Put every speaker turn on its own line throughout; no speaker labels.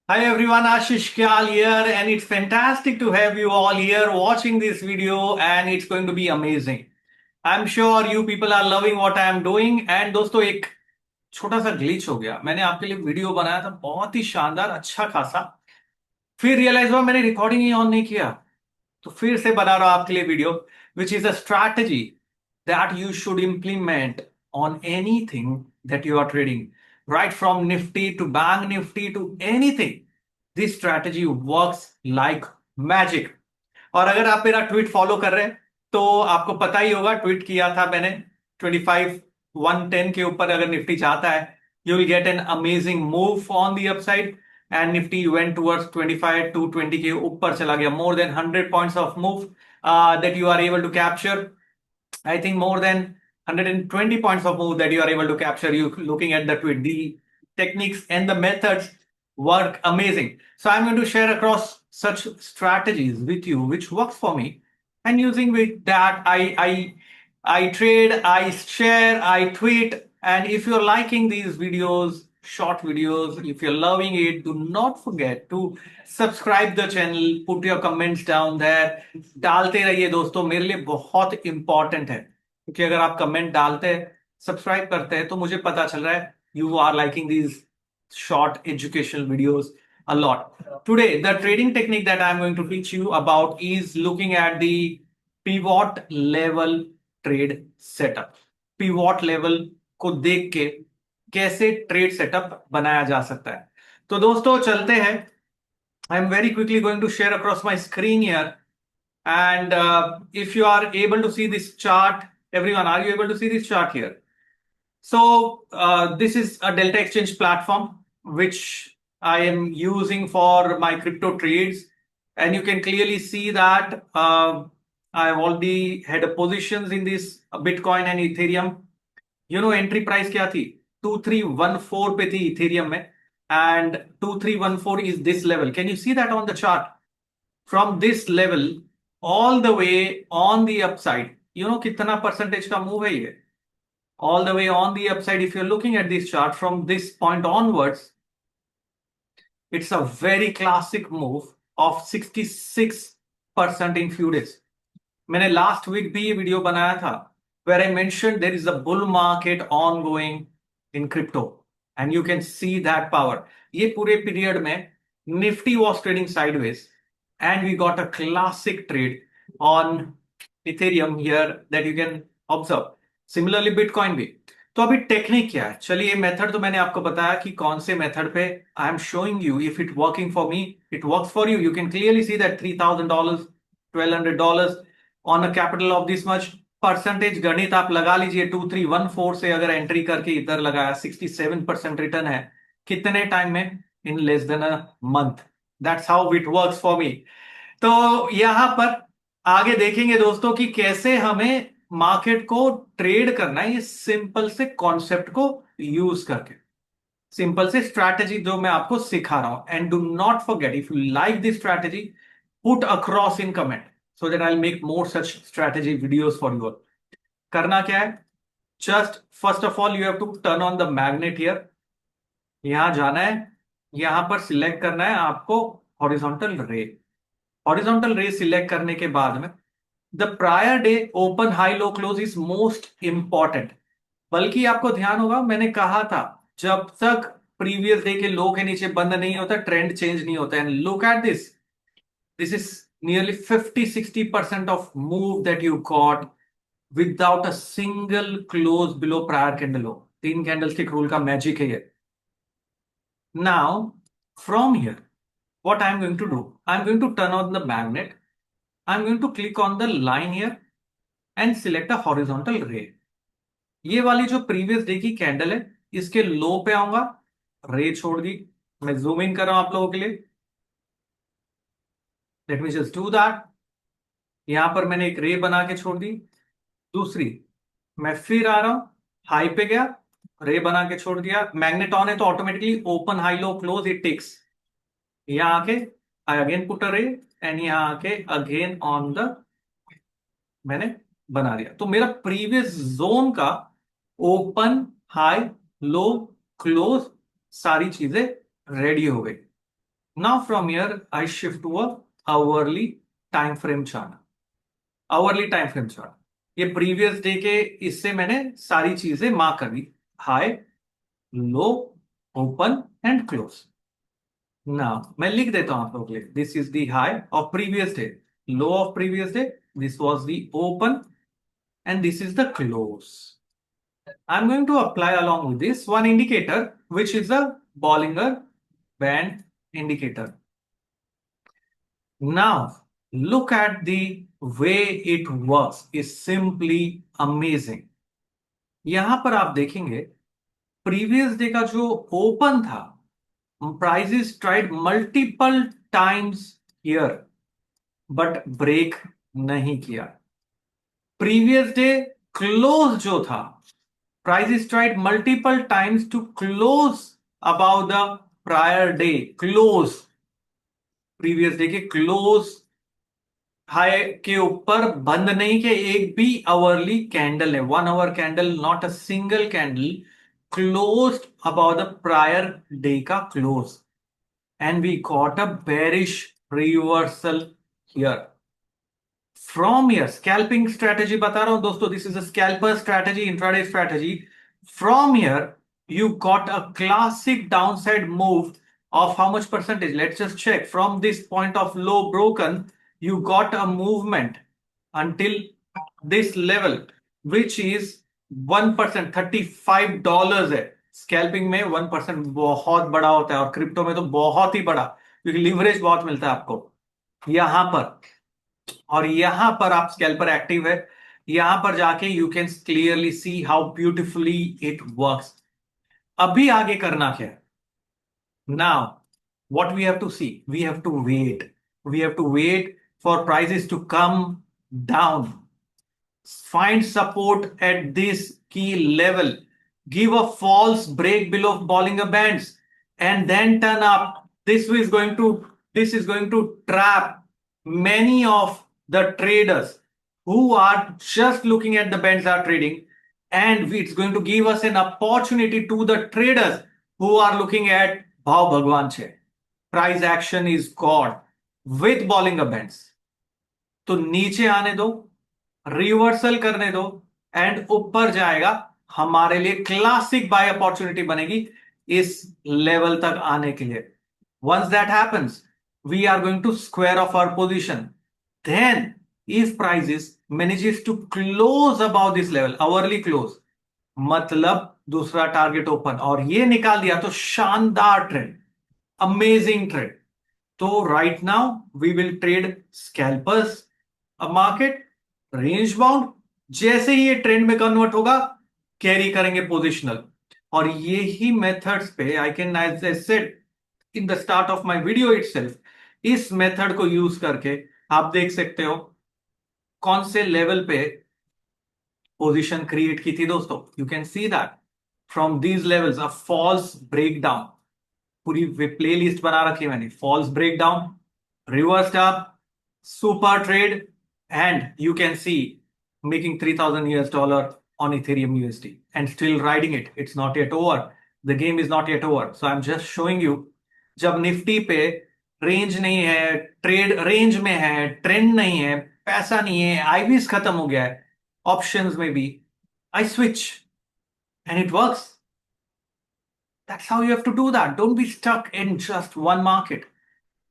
Hi everyone, Ashish Kyal here, and it's fantastic to have you all here watching this video, and it's going to be amazing. I'm sure you people are loving what I am doing. And दोस्तों एक छोटा सा glitch हो गया। मैंने आपके लिए video बनाया था बहुत ही शानदार, अच्छा खासा। फिर रियलाइज हुआ मैंने रिकॉर्डिंग ही ऑन नहीं किया। तो फिर से बना रहा हूं आपके लिए video, which is a strategy that you should implement on anything that you are trading, right from Nifty to bank Nifty to anything. This strategy works like magic. और अगर आप मेरा ट्वीट फॉलो कर रहे हैं तो आपको पता ही होगा, ट्वीट किया था मैंने 25 110 के ऊपर अगर निफ्टी चाहता है, you will get an amazing move on the upside. And Nifty went towards 25 220 के ऊपर चला गया। More than 100 points of move that you are able to capture. I think more than 120 points of move that you are able to capture. You looking at the tweet, the techniques and the methods work amazing. So I'm going to share across such strategies with you, which works for me, and using with that, I trade, I share, I tweet. And if you're liking these videos, short videos, if you're loving it, do not forget to subscribe the channel, put your comments down there. डालते रहिए दोस्तों, मेरे लिए बहुत important है, क्योंकि अगर आप कमेंट डालते हैं, सब्सक्राइब करते हैं, तो मुझे पता चल रहा है you are liking these short educational videos a lot. Today, the trading technique that I'm going to teach you about is looking at the pivot level trade setup. Pivot level को देख के कैसे ट्रेड सेटअप बनाया जा सकता है। तो दोस्तों चलते हैं। I am very quickly going to share across my screen here, and if you are able to see this chart, everyone, are you able to see this chart here? So this is a Delta Exchange platform which I am using for my crypto trades, and you can clearly see that I have already had a positions in this Bitcoin and Ethereum. You know entry price क्या थी? 2314 पे थी Ethereum में, and 2314 is this level. Can you see that on the chart? From this level all the way on the upside, you know कितना percentage का move है ये? All the way on the upside, if you're looking at this chart from this point onwards, it's a very classic move of 66% in few days. मैंने last week भी ये video बनाया था, where I mentioned there is a bull market ongoing in crypto, and you can see that power. ये पूरे period में Nifty was trading sideways, and we got a classic trade on Ethereum here that you can observe. Similarly Bitcoin भी। तो अभी technique क्या है? चलिए, method तो मैंने आपको बताया कि कौन से मेथड पे I am showing you. If it working for me, it works for you. You can clearly see that $3,000 $1,200 on a capital of this much. Percentage गणित आप लगा लीजिए, 2314 से अगर एंट्री करके इधर लगाया, 67% रिटर्न है। कितने टाइम में? In less than a month. That's how it works for me. तो यहां पर आगे देखेंगे दोस्तों कि कैसे हमें मार्केट को ट्रेड करना है, ये सिंपल से कॉन्सेप्ट को यूज करके, सिंपल से स्ट्रैटेजी जो मैं आपको सिखा रहा हूं। And do not forget, if you like this strategy, put across in comment so that I will make more such strategy videos for you. करना क्या है? Just first of all you have to turn on the magnet here. यहां जाना है, यहां पर select करना है आपको हॉरिजॉन्टल रे। हॉरिजॉन्टल रे सिलेक्ट करने के बाद में the prior day open high low close is most important. बल्कि आपको ध्यान होगा, मैंने कहा था जब तक प्रीवियस डे के लो के नीचे बंद नहीं होता, ट्रेंड चेंज नहीं होता। And look at this, this is nearly 50-60% of move that you got without a single close below prior candle low. तीन कैंडलस्टिक रूल का मैजिक है ये। Now from here what I'm going to do, I'm going to turn on the magnet. I'm going to click on the line here and select a horizontal ray. ये वाली जो previous day की candle है, इसके लो पे आऊंगा, रे छोड़ दी। मैं जूम इन कर रहा हूं आप लोगों के लिए। Let me just do that. यहां पर मैंने एक रे बना के छोड़ दी। दूसरी, मैं फिर आ रहा हूं, हाई पे गया, रे बना के छोड़ दिया। मैग्नेट ऑन है तो automatically open high low close it takes. यहां आके आई अगेन पुट अ रे, एंड यहां आके अगेन ऑन द, मैंने बना दिया। तो मेरा प्रीवियस जोन का ओपन हाई लो क्लोज सारी चीजें रेडी हो गई। Now from here, I shift to a hourly time frame chart. Hourly time frame chart. ये प्रीवियस डे के इससे मैंने सारी चीजें मार्क कर दी, high, low, open and close. Now मैं लिख देता हूं आप लोग के लिए. This is the high of previous day, low of previous day, this was the open, and this is the close. I'm going to apply along with this one indicator, which is the Bollinger Band indicator. Now, look at the way it works. Is simply amazing. यहां पर आप देखेंगे previous day का जो open था, prices tried multiple times here, but break नहीं किया. Previous day close जो था, prices tried multiple times to close above the prior day. Close, previous day के close हाई के ऊपर बंद नहीं के एक भी आवरली कैंडल है, 1 hour candle, not a single candle closed about the prior day का close, and we got a bearish reversal here. From here scalping strategy बता रहा हूं दोस्तों, this is a scalper strategy, intraday strategy. From here, you got a classic downside move of how much percentage? Let's just check. From this point of low broken, you got a movement until this level, which is 1%, $35 है. Scalping में 1% बहुत बड़ा होता है, और crypto में तो बहुत ही बड़ा, क्योंकि लिवरेज बहुत मिलता है आपको यहां पर. और यहां पर आप स्कैल्पर एक्टिव है, यहां पर जाके you can clearly see how beautifully it works. अभी आगे करना क्या है? Now what we have to see, we have to wait for prices to come down, find support at this key level, give a false break below Bollinger Bands, and then turn up. This is going to trap many of the traders who are just looking at the bands are trading, and it's going to give us an opportunity to the traders who are looking at Bhav Bhagwan che. Price action is God with Bollinger Bands. तो नीचे आने दो, reversal करने दो, and ऊपर जाएगा. हमारे लिए क्लासिक बाय अपॉर्चुनिटी बनेगी इस लेवल तक आने के लिए. Once that happens, we are going to square off our position. Then if prices manages to close about this level, hourly close, मतलब दूसरा टारगेट ओपन, और ये निकाल दिया तो शानदार ट्रेड, अमेजिंग ट्रेड. तो right now we will trade scalpers market, range bound. जैसे ही ये ट्रेंड में कन्वर्ट होगा, कैरी करेंगे पोजिशनल. और ये ही मेथड्स पे I can, as I said in the start of my video itself, इस मेथड को यूज करके आप देख सकते हो कौन से लेवल पे पोजीशन क्रिएट की थी दोस्तों. You can see that from these levels a false breakdown, पूरी प्लेलिस्ट बना रखी है मैंने. False breakdown, reversed up, super trade, and you can see making $3,000 on Ethereum USD and still riding it. It's not yet over. The game is not yet over. So I'm just showing you, जब Nifty पे range नहीं है, trade range में है, trend नहीं है, पैसा नहीं है, आईवीज खत्म हो गया है, ऑप्शंस में भी I switch and it works. That's how you have to do that. Don't be stuck in just one market.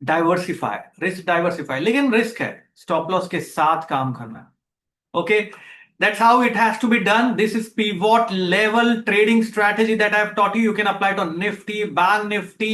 Diversify, risk diversify, लेकिन रिस्क है, स्टॉप लॉस के साथ काम करना. Okay, that's how it has to be done. This is pivot level trading strategy that I have taught you. You can apply it on Nifty, Bank Nifty,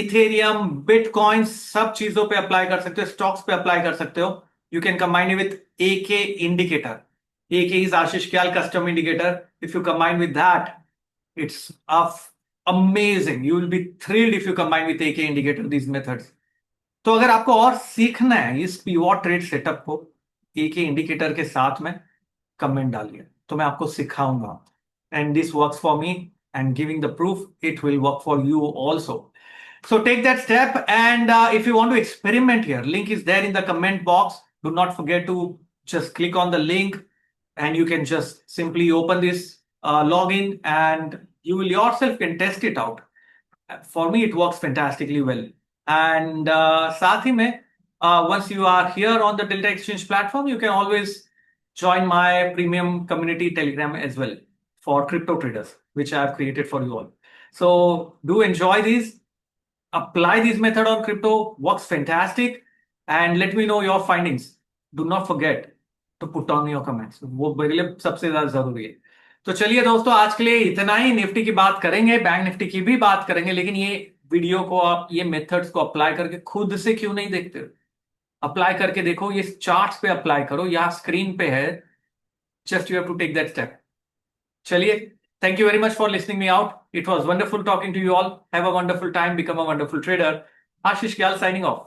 Ethereum, Bitcoin, सब चीजों पे apply कर सकते हो, स्टॉक्स पे apply कर सकते हो. You can combine it with AK indicator. AK is Ashish Kyal custom indicator. If you combine with that, it's amazing. You will be thrilled if you combine with AK indicator these methods. तो अगर आपको और सीखना है इस pivot trade setup को एक ही indicator के साथ में, कमेंट डालिए तो मैं आपको सिखाऊंगा. And this works for me, and giving the proof it will work for you also. So take that step, and if you want to experiment here, link is there in the comment box. Do not forget to just click on the link, and you can just simply open this login, and you will yourself can test it out. For me, it works fantastically well. And साथ ही में once you are here on the Delta Exchange platform, you can always join my premium community Telegram as well for crypto traders, which I have created for you all. So do enjoy these, apply this method on crypto, works fantastic, and let me know your findings. Do not forget to put on your comments. वो मेरे लिए सबसे ज्यादा जरूरी है। तो चलिए दोस्तों, आज के लिए इतना ही। निफ्टी की बात करेंगे, बैंक निफ्टी की भी बात करेंगे, लेकिन ये वीडियो को आप ये मेथड्स को अप्लाई करके खुद से क्यों नहीं देखते हो? अप्लाई करके देखो, ये चार्ट्स पे अप्लाई करो, यहाँ स्क्रीन पे है। Just you have to take that step. चलिए, thank you very much for listening me out. It was wonderful talking to you all. Have a wonderful time. Become a wonderful trader. Ashish Kyal signing off.